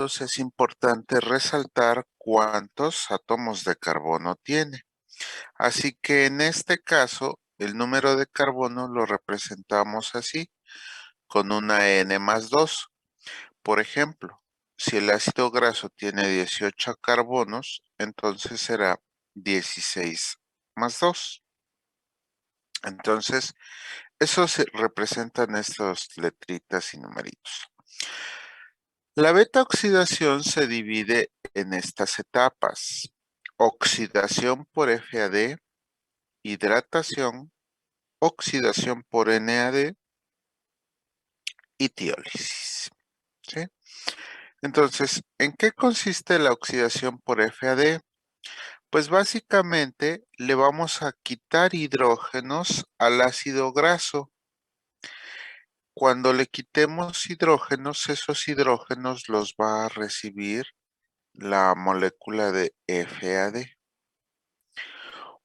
es importante resaltar cuántos átomos de carbono tiene. Así que en este caso, el número de carbono lo representamos así, con una N+2. Por ejemplo, si el ácido graso tiene 18 carbonos, entonces será 16 más 2. Entonces, eso se representan estas letritas y numeritos. La beta oxidación se divide en estas etapas: oxidación por FAD, hidratación, oxidación por NAD y tiólisis. ¿Sí? Entonces, ¿en qué consiste la oxidación por FAD? Pues básicamente le vamos a quitar hidrógenos al ácido graso. Cuando le quitemos hidrógenos, esos hidrógenos los va a recibir la molécula de FAD.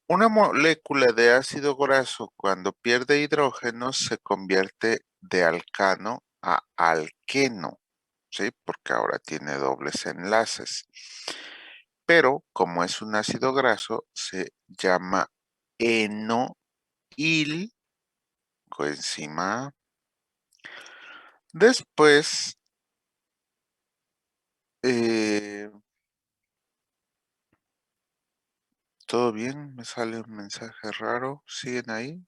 Una molécula de ácido graso, cuando pierde hidrógenos, se convierte de alcano a alqueno, ¿sí? Porque ahora tiene dobles enlaces. Pero como es un ácido graso, se llama enoil coenzima A. Después, ¿todo bien? Me sale un mensaje raro. ¿Siguen ahí?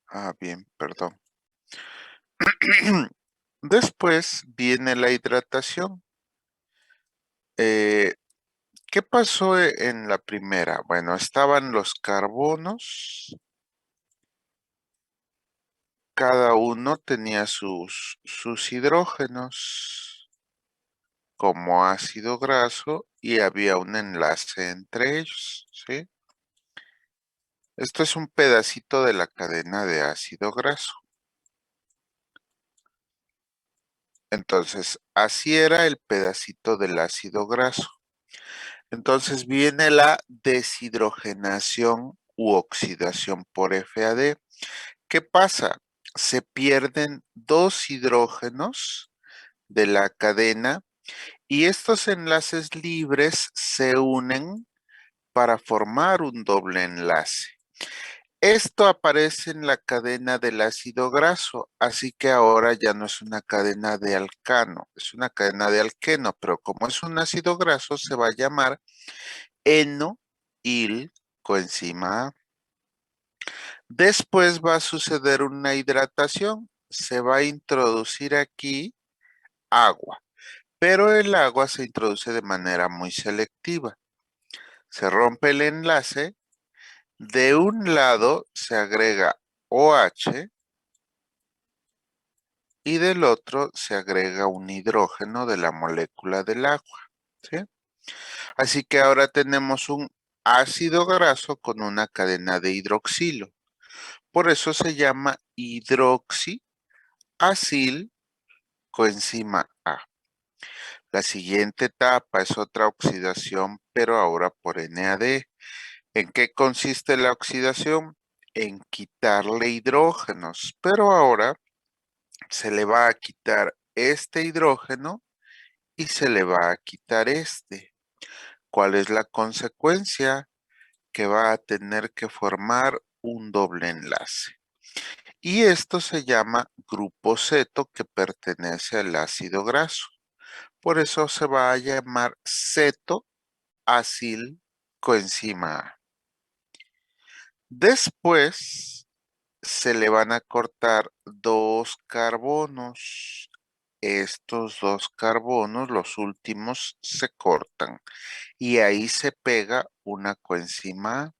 Ah, bien, perdón. Después viene la hidratación. ¿Qué pasó en la primera? Bueno, estaban los carbonos. Cada uno tenía sus hidrógenos como ácido graso y había un enlace entre ellos, ¿sí? Esto es un pedacito de la cadena de ácido graso. Entonces, así era el pedacito del ácido graso. Entonces viene la deshidrogenación u oxidación por FAD. ¿Qué pasa? Se pierden dos hidrógenos de la cadena y estos enlaces libres se unen para formar un doble enlace. Esto aparece en la cadena del ácido graso, así que ahora ya no es una cadena de alcano, es una cadena de alqueno, pero como es un ácido graso se va a llamar enoil coenzima A. Después va a suceder una hidratación, se va a introducir aquí agua, pero el agua se introduce de manera muy selectiva. Se rompe el enlace, de un lado se agrega OH y del otro se agrega un hidrógeno de la molécula del agua, ¿sí? Así que ahora tenemos un ácido graso con una cadena de hidroxilo. Por eso se llama hidroxiacil coenzima A. La siguiente etapa es otra oxidación, pero ahora por NAD. ¿En qué consiste la oxidación? En quitarle hidrógenos, pero ahora se le va a quitar este hidrógeno y se le va a quitar este. ¿Cuál es la consecuencia? Que va a tener que formar un doble enlace. Y esto se llama grupo ceto, que pertenece al ácido graso. Por eso se va a llamar cetoacil coenzima A. Después se le van a cortar dos carbonos. Estos dos carbonos, los últimos, se cortan y ahí se pega una coenzima A.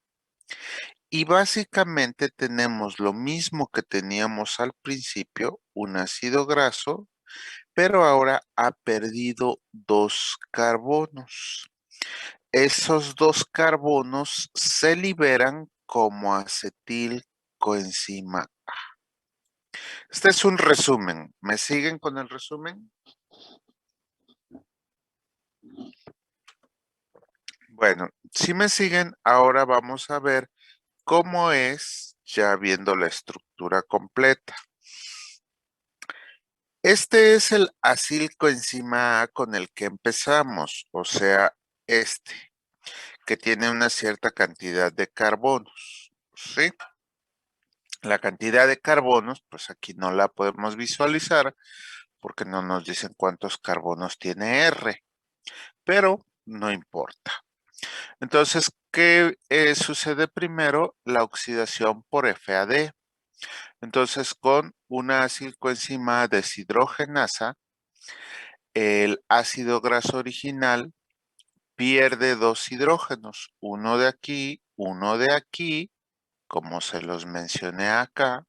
Y básicamente tenemos lo mismo que teníamos al principio, un ácido graso, pero ahora ha perdido dos carbonos. Esos dos carbonos se liberan como acetilcoenzima. Este es un resumen. ¿Me siguen con el resumen? Bueno, si me siguen, ahora vamos a ver cómo es ya viendo la estructura completa. Este es el acilcoenzima A con el que empezamos, o sea, este, que tiene una cierta cantidad de carbonos, ¿sí? La cantidad de carbonos, pues aquí no la podemos visualizar porque no nos dicen cuántos carbonos tiene R, pero no importa. Entonces, ¿qué sucede primero? La oxidación por FAD. Entonces, con una acilcoenzima deshidrogenasa, el ácido graso original pierde dos hidrógenos, uno de aquí, uno de aquí, como se los mencioné acá,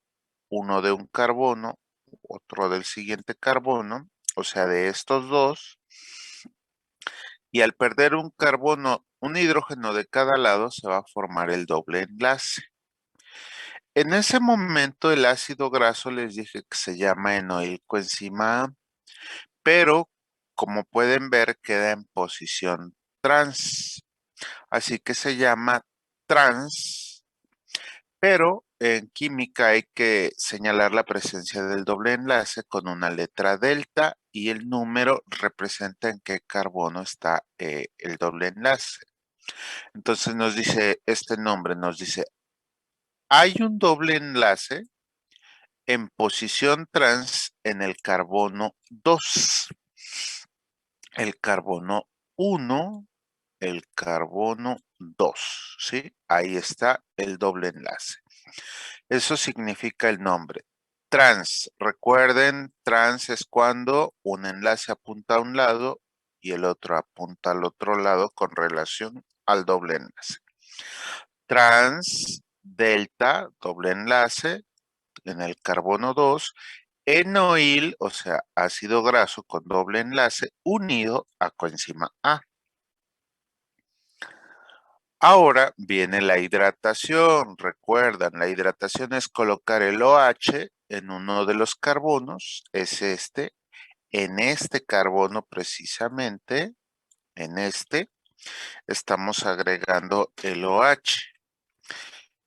uno de un carbono, otro del siguiente carbono, o sea, de estos dos, y al perder un carbono, un hidrógeno de cada lado, se va a formar el doble enlace. En ese momento el ácido graso les dije que se llama enoilcoenzima A, pero como pueden ver queda en posición trans, así que se llama trans, pero en química hay que señalar la presencia del doble enlace con una letra delta y el número representa en qué carbono está el doble enlace. Entonces nos dice este nombre, nos dice, hay un doble enlace en posición trans en el carbono 2, el carbono 1, el carbono 2, ¿sí? Ahí está el doble enlace. Eso significa el nombre. Trans, recuerden, trans es cuando un enlace apunta a un lado y el otro apunta al otro lado con relación al doble enlace. Trans, delta, doble enlace en el carbono 2, enoil, o sea, ácido graso con doble enlace unido a coenzima A. Ahora viene la hidratación. Recuerdan, la hidratación es colocar el OH en uno de los carbonos, es este, en este carbono precisamente, en este, estamos agregando el OH.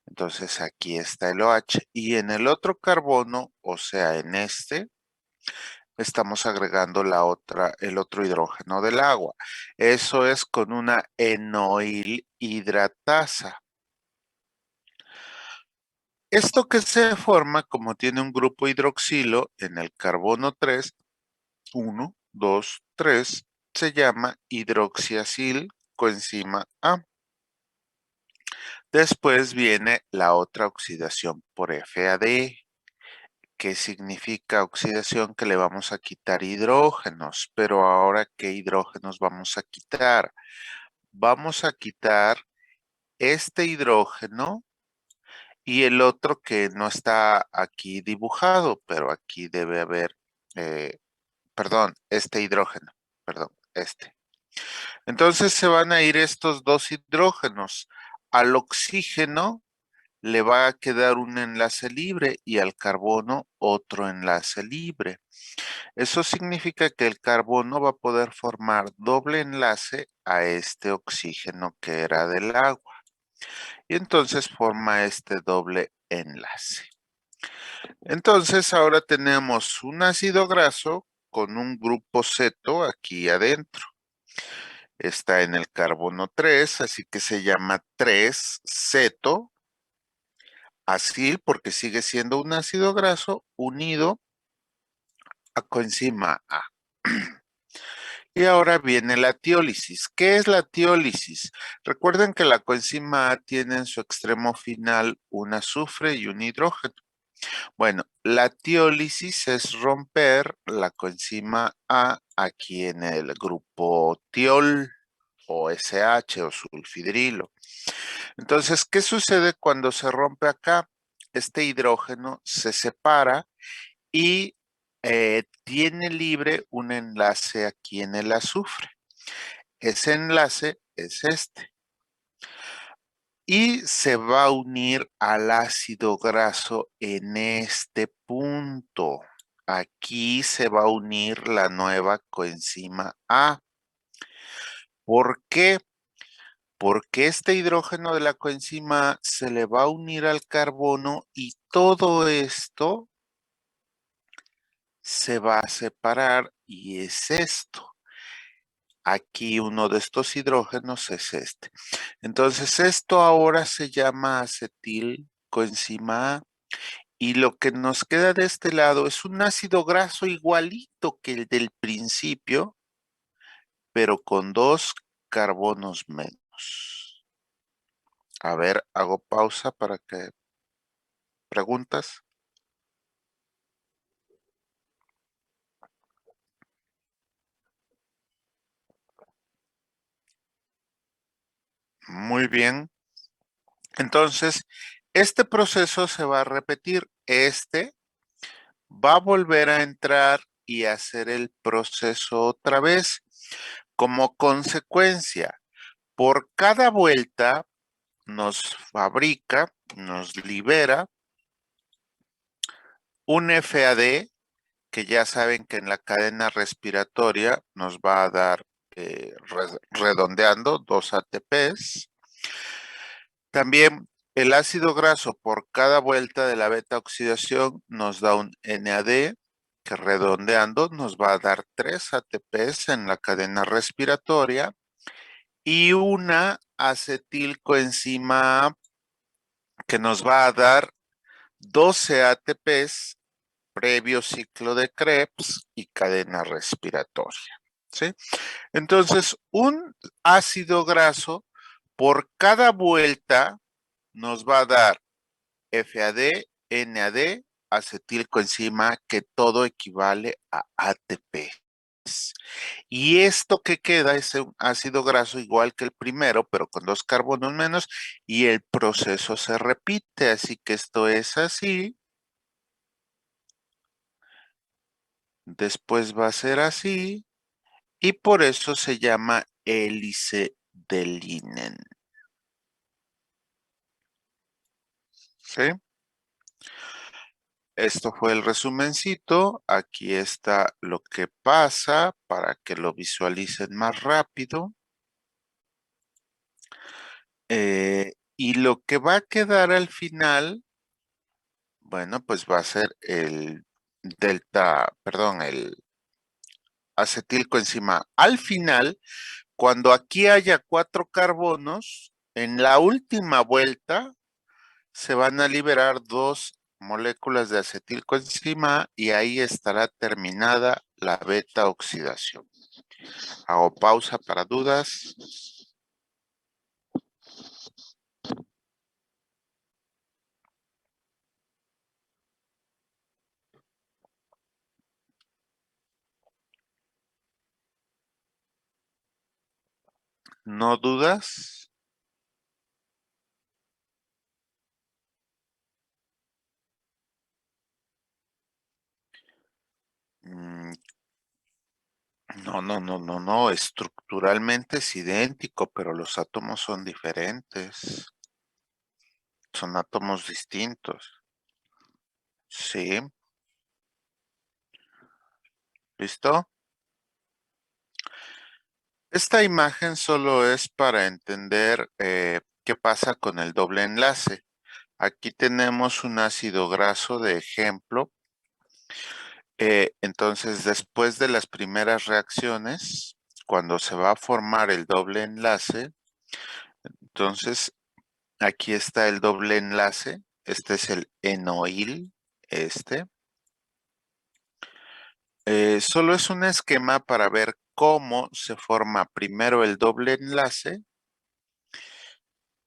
Entonces aquí está el OH y en el otro carbono, o sea, en este, estamos agregando el otro hidrógeno del agua. Eso es con una enoil hidratasa. Esto que se forma como tiene un grupo hidroxilo en el carbono 3, 1, 2, 3, se llama hidroxiacil coenzima A. Después viene la otra oxidación por FAD, que significa oxidación que le vamos a quitar hidrógenos. Pero ahora, ¿qué hidrógenos vamos a quitar? Vamos a quitar este hidrógeno y el otro que no está aquí dibujado, pero aquí debe haber, perdón, este hidrógeno, perdón, este. Entonces se van a ir estos dos hidrógenos. Al oxígeno le va a quedar un enlace libre y al carbono otro enlace libre. Eso significa que el carbono va a poder formar doble enlace a este oxígeno que era del agua. Y entonces forma este doble enlace. Entonces ahora tenemos un ácido graso con un grupo ceto aquí adentro. Está en el carbono 3, así que se llama 3-ceto, acil porque sigue siendo un ácido graso unido a coenzima A. Y ahora viene la tiólisis. ¿Qué es la tiólisis? Recuerden que la coenzima A tiene en su extremo final un azufre y un hidrógeno. Bueno, la tiólisis es romper la coenzima A aquí en el grupo tiol o SH o sulfidrilo. Entonces, ¿qué sucede cuando se rompe acá? Este hidrógeno se separa y tiene libre un enlace aquí en el azufre. Ese enlace es este. Y se va a unir al ácido graso en este punto. Aquí se va a unir la nueva coenzima A. ¿Por qué? Porque este hidrógeno de la coenzima A se le va a unir al carbono y todo esto se va a separar y es esto. Aquí uno de estos hidrógenos es este. Entonces esto ahora se llama acetilcoenzima A. Y lo que nos queda de este lado es un ácido graso igualito que el del principio, pero con 2 carbonos menos. A ver, hago pausa para que preguntas. Muy bien. Entonces, este proceso se va a repetir. Este va a volver a entrar y hacer el proceso otra vez. Como consecuencia, por cada vuelta nos fabrica, nos libera un FAD, que ya saben que en la cadena respiratoria nos va a dar, redondeando, 2 ATPs. También el ácido graso por cada vuelta de la beta oxidación nos da un NAD, que redondeando nos va a dar 3 ATPs en la cadena respiratoria y una acetilcoenzima A, que nos va a dar 12 ATPs previo ciclo de Krebs y cadena respiratoria, ¿sí? Entonces, un ácido graso por cada vuelta nos va a dar FAD, NAD, acetilcoenzima, que todo equivale a ATP. Y esto que queda es un ácido graso igual que el primero, pero con 2 carbonos menos, y el proceso se repite, así que esto es así. Después va a ser así, y por eso se llama hélice de Linen. ¿Sí? Esto fue el resumencito. Aquí está lo que pasa para que lo visualicen más rápido. Y lo que va a quedar al final, bueno, pues va a ser el el acetilcoenzima. Al final, cuando aquí haya 4 carbonos, en la última vuelta se van a liberar 2 moléculas de acetilcoenzima y ahí estará terminada la beta oxidación. Hago pausa para dudas. ¿No dudas? Mm, No, no, no, no, no. Estructuralmente es idéntico, pero los átomos son diferentes. Son átomos distintos. Sí, ¿listo? Esta imagen solo es para entender qué pasa con el doble enlace. Aquí tenemos un ácido graso de ejemplo. Entonces, después de las primeras reacciones, cuando se va a formar el doble enlace, entonces aquí está el doble enlace. Este es el enoil, este. Solo es un esquema para ver cómo se forma primero el doble enlace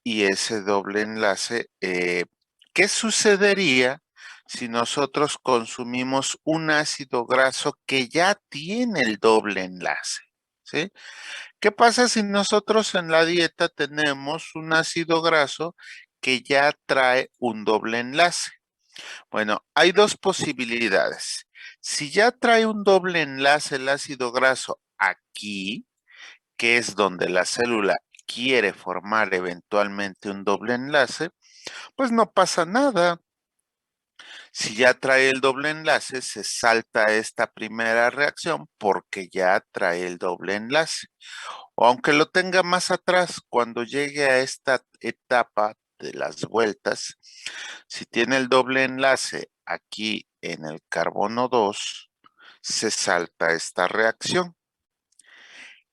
y ese doble enlace, ¿qué sucedería si nosotros consumimos un ácido graso que ya tiene el doble enlace? ¿Sí? ¿Qué pasa si nosotros en la dieta tenemos un ácido graso que ya trae un doble enlace? Bueno, hay 2 posibilidades. Si ya trae un doble enlace el ácido graso aquí, que es donde la célula quiere formar eventualmente un doble enlace, pues no pasa nada. Si ya trae el doble enlace, se salta esta primera reacción porque ya trae el doble enlace. O aunque lo tenga más atrás, cuando llegue a esta etapa de las vueltas, si tiene el doble enlace aquí en el carbono 2, se salta esta reacción.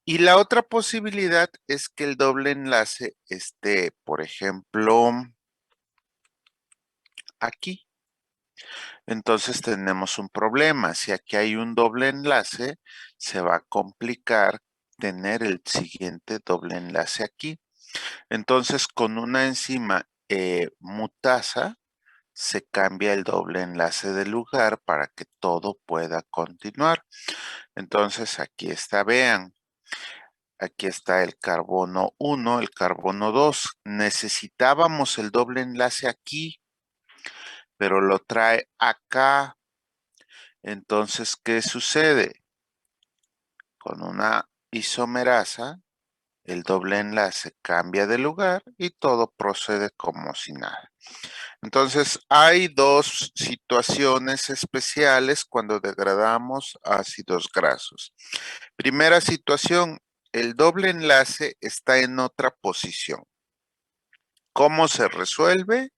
Y la otra posibilidad es que el doble enlace esté, por ejemplo, aquí. Entonces tenemos un problema. Si aquí hay un doble enlace, se va a complicar tener el siguiente doble enlace aquí. Entonces, con una enzima mutasa, se cambia el doble enlace de lugar para que todo pueda continuar. Entonces, aquí está, vean. Aquí está el carbono 1, el carbono 2. Necesitábamos el doble enlace aquí, pero lo trae acá. Entonces, ¿qué sucede? Con una isomerasa, el doble enlace cambia de lugar y todo procede como si nada. Entonces, hay dos situaciones especiales cuando degradamos ácidos grasos. Primera situación, el doble enlace está en otra posición. ¿Cómo se resuelve?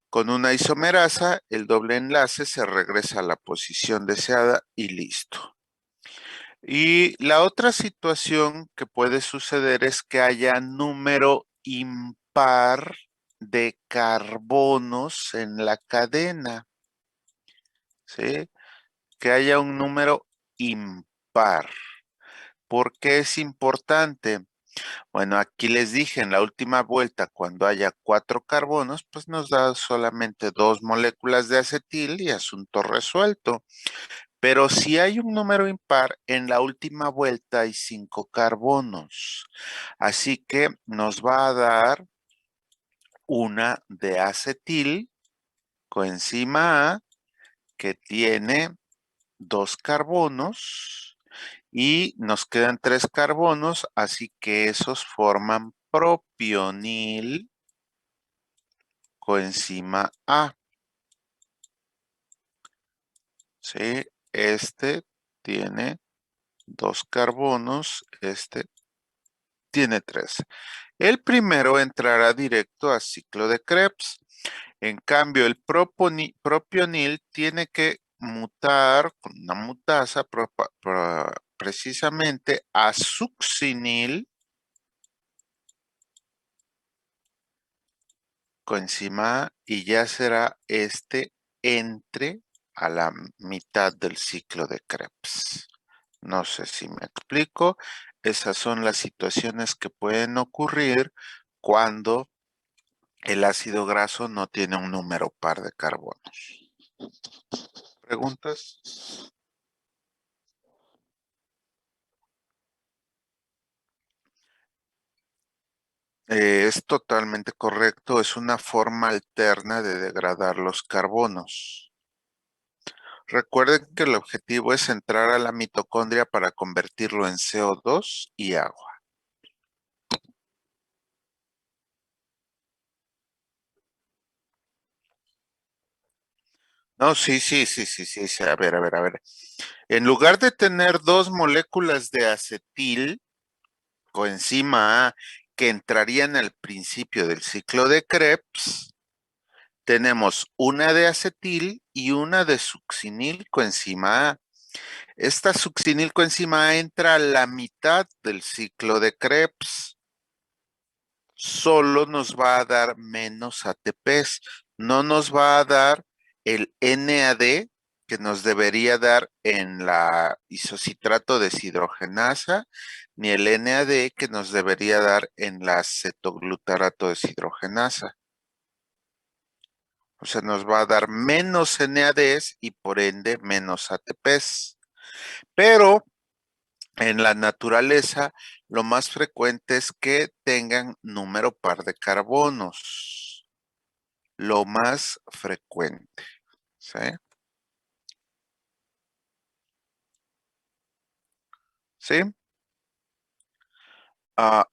Con una isomerasa, el doble enlace se regresa a la posición deseada y listo. Y la otra situación que puede suceder es que haya número impar de carbonos en la cadena, ¿sí? Que haya un número impar. ¿Por qué es importante? Bueno, aquí les dije en la última vuelta, cuando haya 4 carbonos, pues nos da solamente 2 moléculas de acetil y asunto resuelto. Pero si hay un número impar, en la última vuelta hay 5 carbonos. Así que nos va a dar una de acetil, coenzima A, que tiene 2 carbonos y nos quedan 3 carbonos, así que esos forman propionil coenzima A. ¿Sí? Este tiene 2 carbonos, este tiene 3. El primero entrará directo a ciclo de Krebs. En cambio, el propionil tiene que mutar con una mutasa precisamente a succinil coenzima A y ya será este entre a la mitad del ciclo de Krebs. No sé si me explico. Esas son las situaciones que pueden ocurrir cuando el ácido graso no tiene un número par de carbonos. ¿Preguntas? Es totalmente correcto. Es una forma alterna de degradar los carbonos. Recuerden que el objetivo es entrar a la mitocondria para convertirlo en CO2 y agua. No, sí. A ver. En lugar de tener 2 moléculas de acetil, coenzima A, que entrarían al principio del ciclo de Krebs, tenemos una de acetil y una de succinil coenzima A. Esta succinil coenzima A entra a la mitad del ciclo de Krebs. Solo nos va a dar menos ATPs, no nos va a dar el NAD que nos debería dar en la isocitrato deshidrogenasa, ni el NAD que nos debería dar en la cetoglutarato deshidrogenasa. O sea, nos va a dar menos NADs y por ende menos ATPs. Pero en la naturaleza, lo más frecuente es que tengan número par de carbonos. Lo más frecuente. ¿Sí? ¿Sí?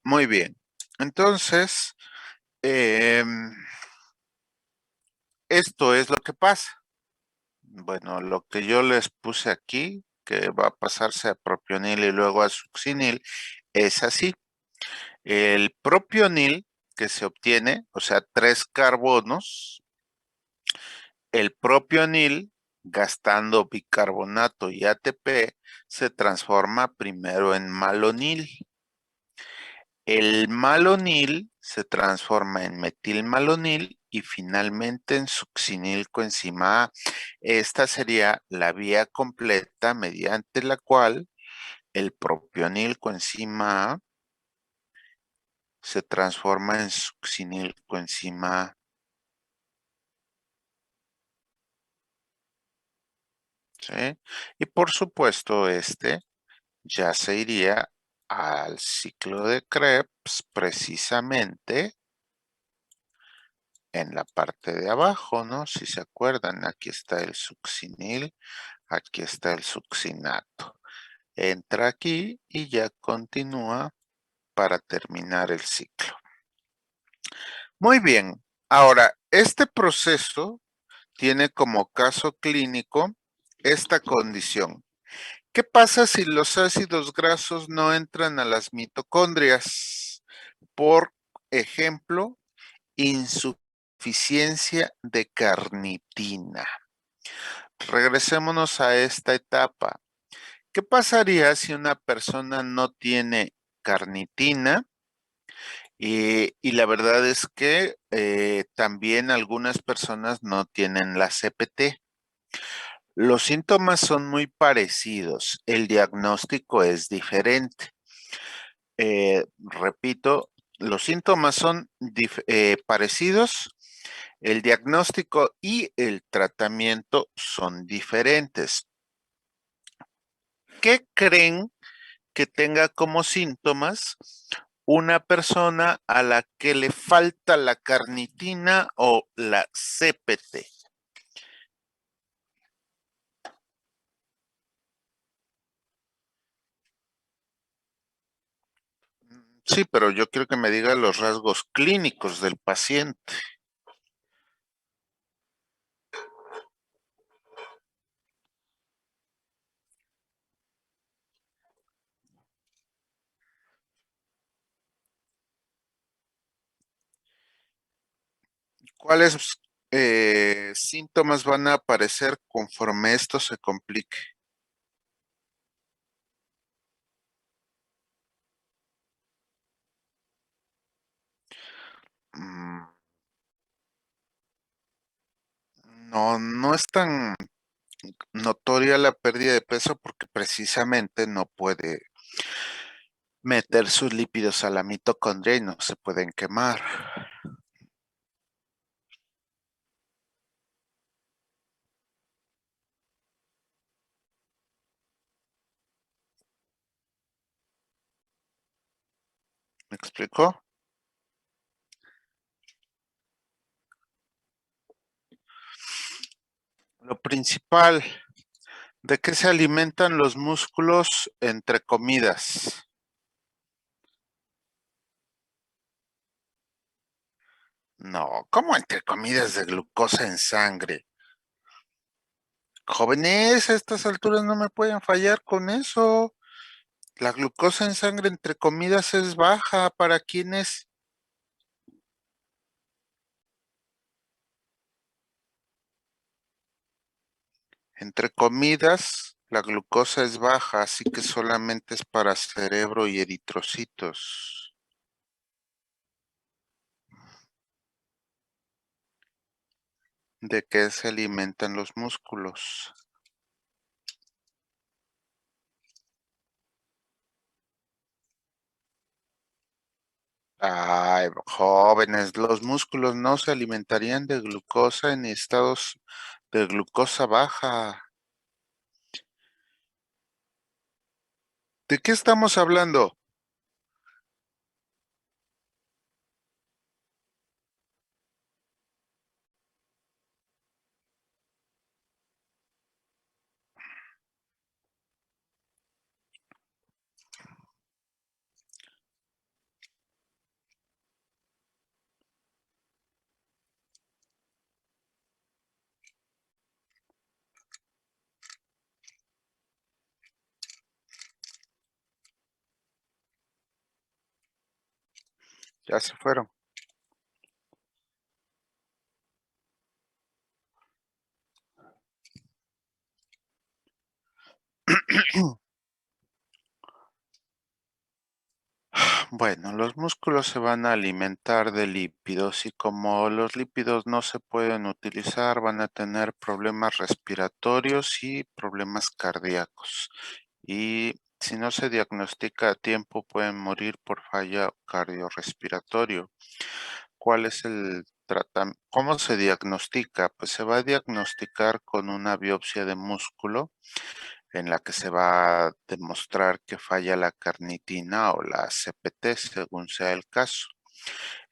Muy bien. Entonces, esto es lo que pasa. Bueno, lo que yo les puse aquí, que va a pasarse a propionil y luego a succinil, es así. El propionil que se obtiene, o sea, 3 carbonos, el propionil gastando bicarbonato y ATP, se transforma primero en malonil. El malonil se transforma en metilmalonil y finalmente en succinilcoenzima A. Esta sería la vía completa mediante la cual el propionilcoenzima A se transforma en succinilcoenzima A. ¿Sí? Y por supuesto, este ya se iría al ciclo de Krebs precisamente en la parte de abajo, ¿no? Si se acuerdan, aquí está el succinil, aquí está el succinato. Entra aquí y ya continúa para terminar el ciclo. Muy bien. Ahora, este proceso tiene como caso clínico esta condición. ¿Qué pasa si los ácidos grasos no entran a las mitocondrias? Por ejemplo, insuficiencia de carnitina. Regresémonos a esta etapa. ¿Qué pasaría si una persona no tiene carnitina? Y la verdad es que también algunas personas no tienen la CPT. Los síntomas son muy parecidos, el diagnóstico es diferente. Repito, los síntomas son parecidos, el diagnóstico y el tratamiento son diferentes. ¿Qué creen que tenga como síntomas una persona a la que le falta la carnitina o la CPT? Sí, pero yo quiero que me diga los rasgos clínicos del paciente. ¿Cuáles síntomas van a aparecer conforme esto se complique? Mm, No, no es tan notoria la pérdida de peso porque precisamente no puede meter sus lípidos a la mitocondria y no se pueden quemar. ¿Me explico? Lo principal, ¿de qué se alimentan los músculos entre comidas? No, ¿cómo entre comidas de glucosa en sangre? Jóvenes, a estas alturas no me pueden fallar con eso. La glucosa en sangre entre comidas es baja. ¿Para quiénes? Entre comidas, la glucosa es baja, así que solamente es para cerebro y eritrocitos. ¿De qué se alimentan los músculos? Ay, jóvenes, los músculos no se alimentarían de glucosa en estados de glucosa baja. ¿De qué estamos hablando? Ya se fueron. Bueno, los músculos se van a alimentar de lípidos y como los lípidos no se pueden utilizar, van a tener problemas respiratorios y problemas cardíacos. Y si no se diagnostica a tiempo, pueden morir por falla cardiorrespiratorio. ¿Cuál es el tratamiento? ¿Cómo se diagnostica? Pues se va a diagnosticar con una biopsia de músculo en la que se va a demostrar que falla la carnitina o la CPT, según sea el caso.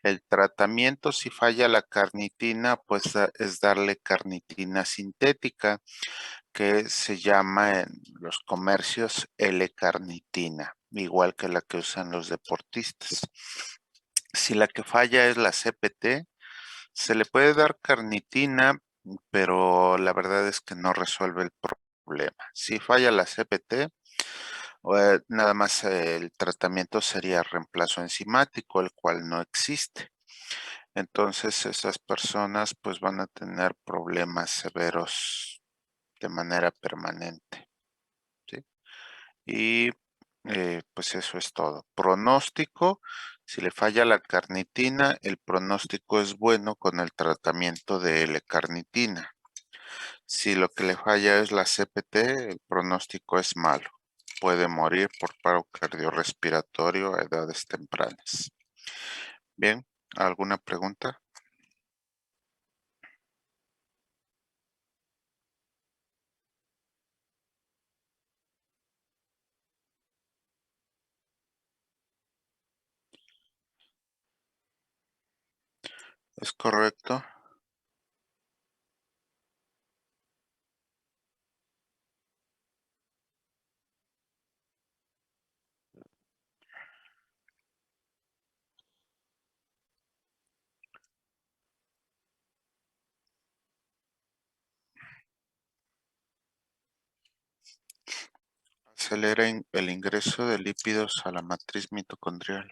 El tratamiento, si falla la carnitina, pues es darle carnitina sintética, que se llama en los comercios L-carnitina, igual que la que usan los deportistas. Si la que falla es la CPT, se le puede dar carnitina, pero la verdad es que no resuelve el problema. Si falla la CPT, nada más el tratamiento sería reemplazo enzimático, el cual no existe. Entonces esas personas pues van a tener problemas severos de manera permanente, ¿sí? Y pues eso es todo. Pronóstico, si le falla la carnitina, el pronóstico es bueno con el tratamiento de L-carnitina. Si lo que le falla es la CPT, el pronóstico es malo. Puede morir por paro cardiorrespiratorio a edades tempranas. Bien, ¿alguna pregunta? ¿Es correcto? Acelera el ingreso de lípidos a la matriz mitocondrial.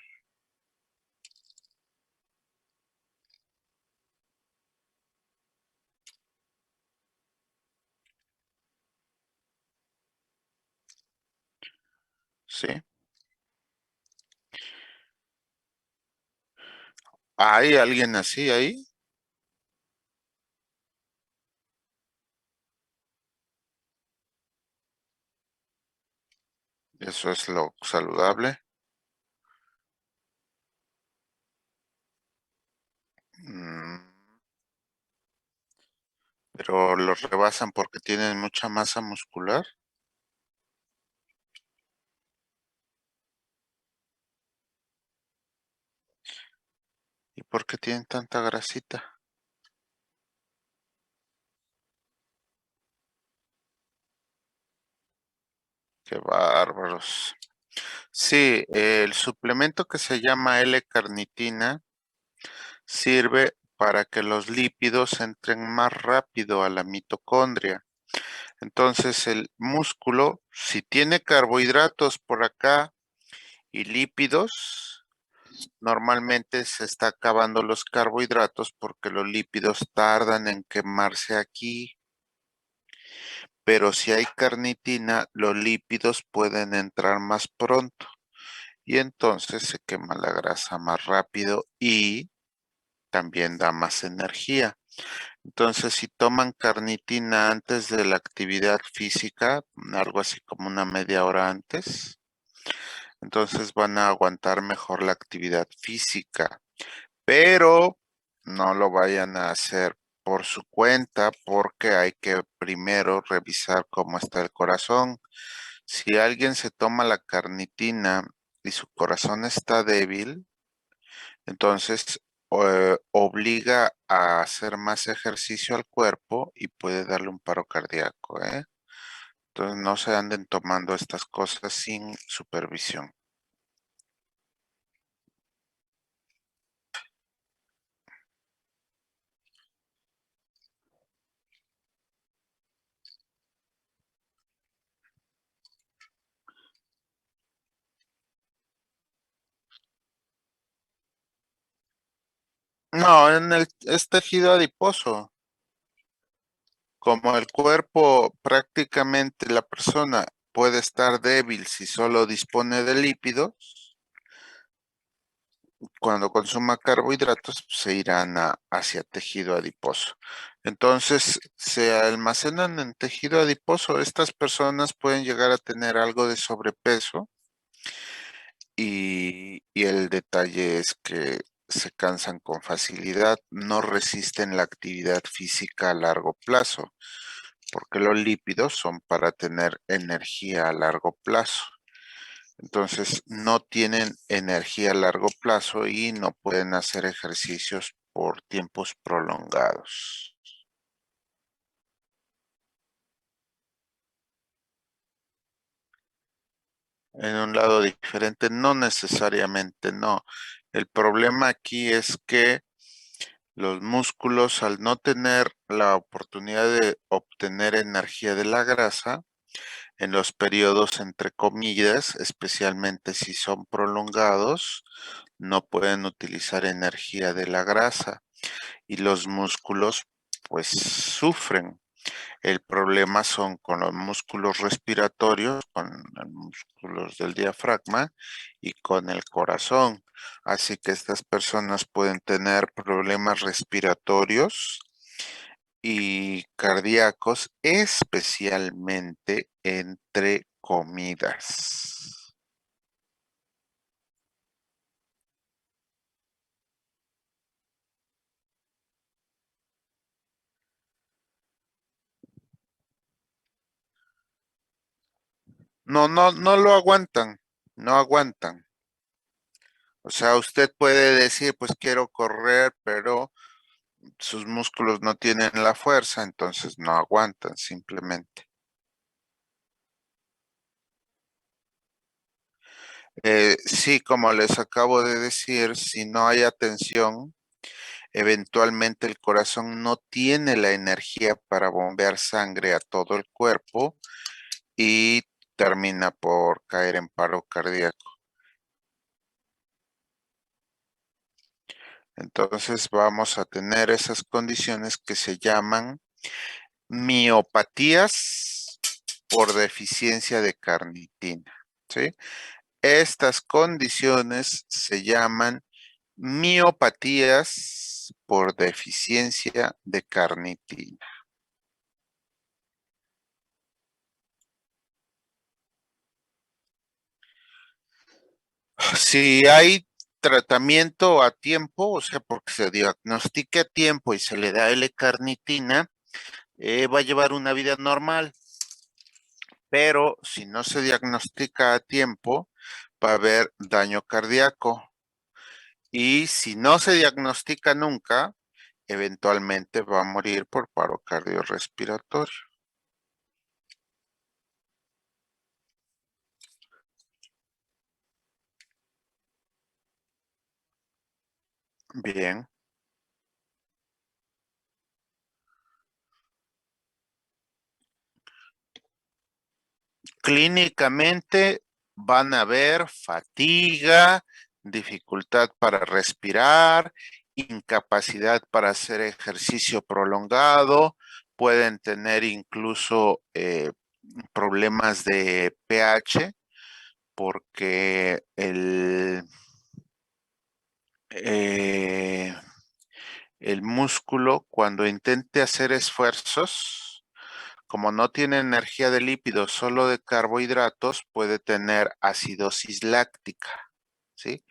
¿Sí? ¿Hay alguien así ahí? Eso es lo saludable. Mm, pero los rebasan porque tienen mucha masa muscular. ¿Y por qué tienen tanta grasita? Qué bárbaros. Sí, el suplemento que se llama L-carnitina sirve para que los lípidos entren más rápido a la mitocondria. Entonces el músculo, si tiene carbohidratos por acá y lípidos, normalmente se está acabando los carbohidratos porque los lípidos tardan en quemarse aquí, pero si hay carnitina, los lípidos pueden entrar más pronto y entonces se quema la grasa más rápido y también da más energía. Entonces, si toman carnitina antes de la actividad física, algo así como una media hora antes, entonces van a aguantar mejor la actividad física, pero no lo vayan a hacer por su cuenta porque hay que primero revisar cómo está el corazón. Si alguien se toma la carnitina y su corazón está débil, entonces obliga a hacer más ejercicio al cuerpo y puede darle un paro cardíaco, ¿eh? Entonces no se anden tomando estas cosas sin supervisión. No, es tejido adiposo. Como el cuerpo prácticamente la persona puede estar débil si solo dispone de lípidos, cuando consuma carbohidratos, se irán hacia tejido adiposo. Entonces, se almacenan en tejido adiposo. Estas personas pueden llegar a tener algo de sobrepeso y el detalle es que se cansan con facilidad, no resisten la actividad física a largo plazo, porque los lípidos son para tener energía a largo plazo. Entonces, no tienen energía a largo plazo y no pueden hacer ejercicios por tiempos prolongados. En un lado diferente, no necesariamente no. El problema aquí es que los músculos, al no tener la oportunidad de obtener energía de la grasa, en los periodos entre comillas, especialmente si son prolongados, no pueden utilizar energía de la grasa y los músculos pues sufren. El problema son con los músculos respiratorios, con los músculos del diafragma y con el corazón. Así que estas personas pueden tener problemas respiratorios y cardíacos, especialmente entre comidas. No, no, no lo aguantan, no aguantan. O sea, usted puede decir, pues quiero correr, pero sus músculos no tienen la fuerza, entonces no aguantan simplemente. Sí, como les acabo de decir, si no hay atención, eventualmente el corazón no tiene la energía para bombear sangre a todo el cuerpo y termina por caer en paro cardíaco. Entonces vamos a tener esas condiciones que se llaman miopatías por deficiencia de carnitina, ¿sí? Estas condiciones se llaman miopatías por deficiencia de carnitina. Si hay tratamiento a tiempo, o sea, porque se diagnostique a tiempo y se le da L-carnitina, va a llevar una vida normal, pero si no se diagnostica a tiempo, va a haber daño cardíaco. Y si no se diagnostica nunca, eventualmente va a morir por paro cardiorrespiratorio. Bien. Clínicamente van a ver fatiga, dificultad para respirar, incapacidad para hacer ejercicio prolongado, pueden tener incluso problemas de pH porque eh, el músculo cuando intente hacer esfuerzos, como no tiene energía de lípidos, solo de carbohidratos, puede tener acidosis láctica, ¿sí?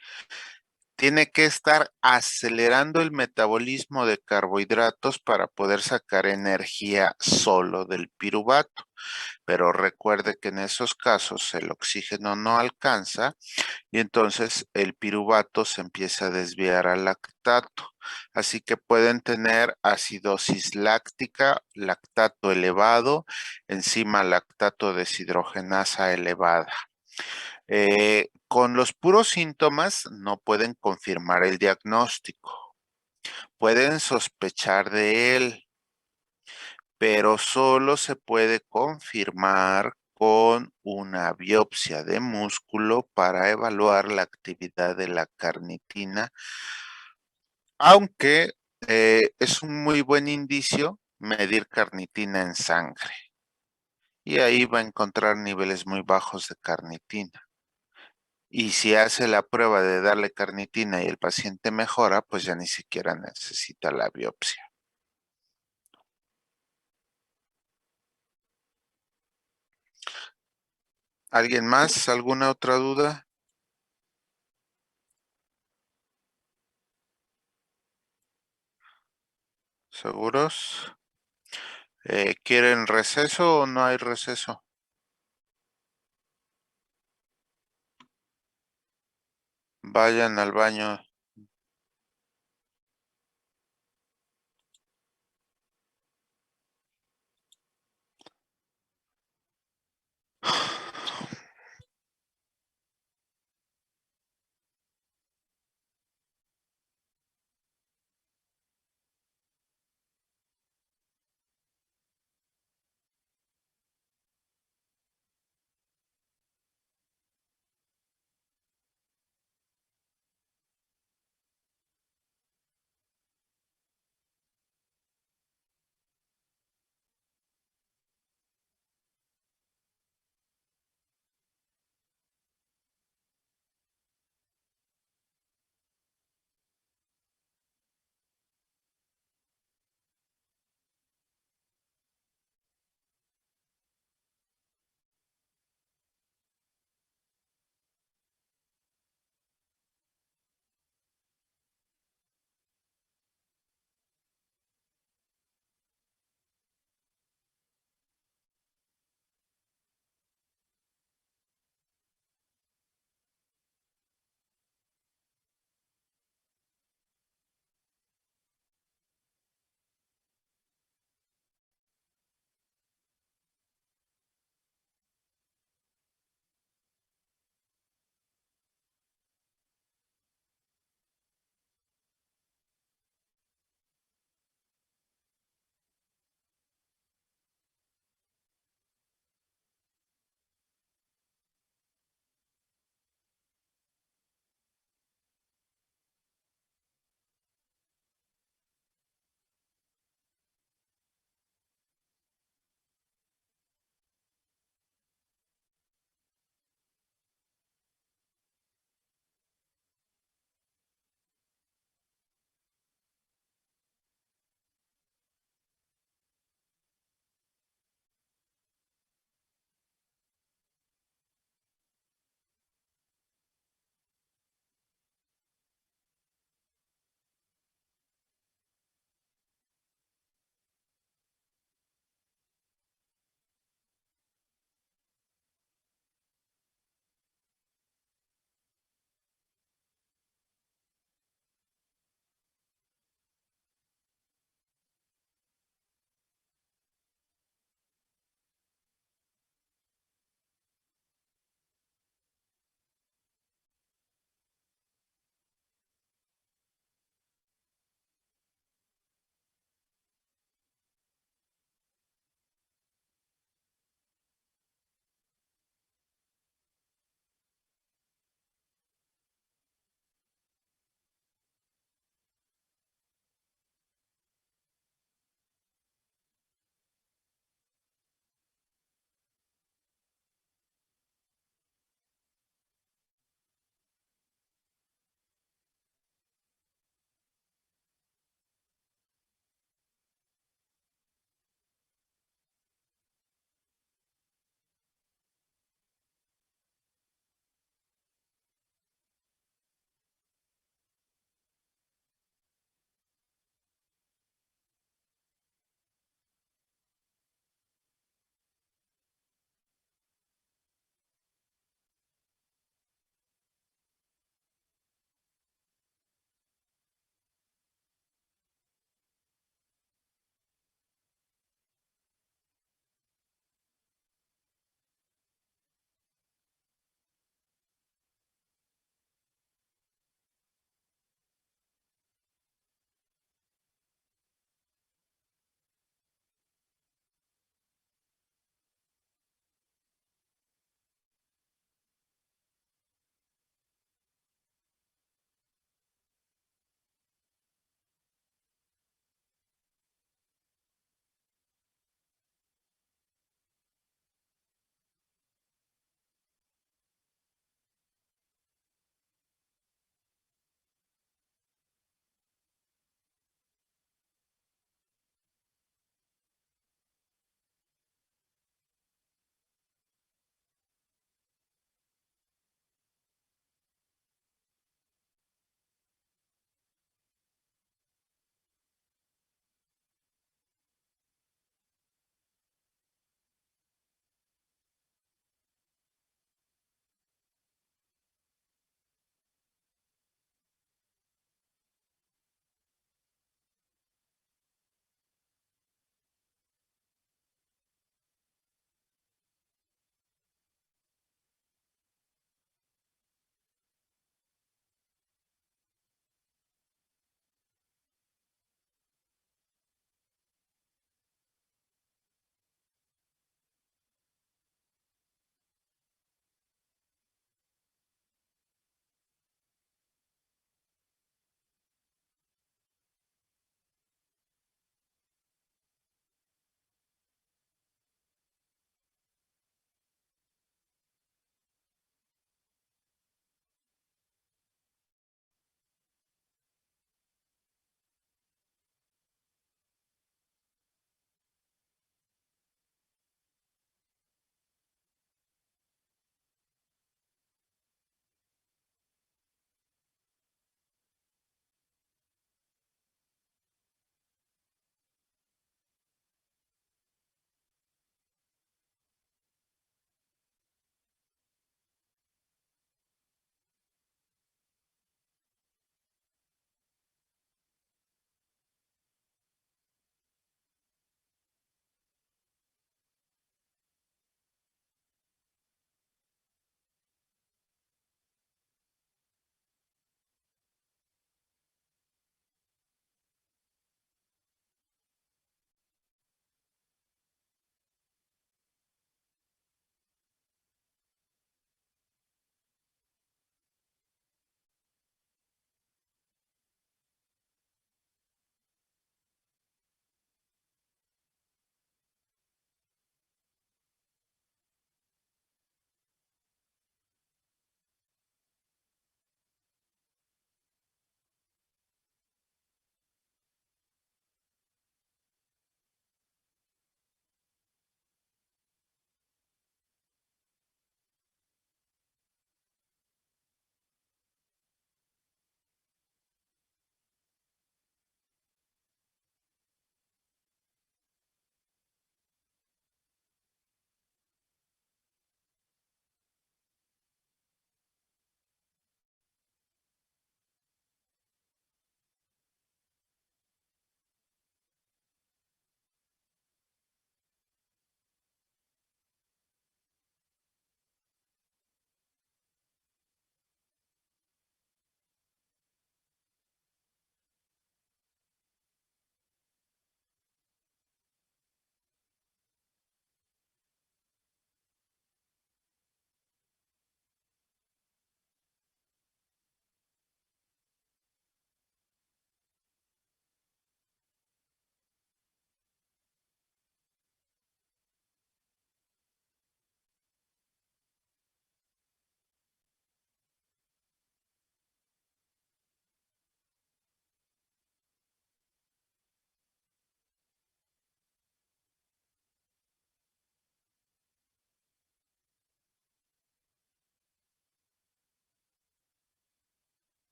Tiene que estar acelerando el metabolismo de carbohidratos para poder sacar energía solo del piruvato. Pero recuerde que en esos casos el oxígeno no alcanza y entonces el piruvato se empieza a desviar al lactato. Así que pueden tener acidosis láctica, lactato elevado, enzima lactato deshidrogenasa elevada. Con los puros síntomas no pueden confirmar el diagnóstico. Pueden sospechar de él, pero solo se puede confirmar con una biopsia de músculo para evaluar la actividad de la carnitina, aunque es un muy buen indicio medir carnitina en sangre y ahí va a encontrar niveles muy bajos de carnitina. Y si hace la prueba de darle carnitina y el paciente mejora, pues ya ni siquiera necesita la biopsia. ¿Alguien más? ¿Alguna otra duda? ¿Seguros? ¿Quieren receso o no hay receso? Vayan al baño.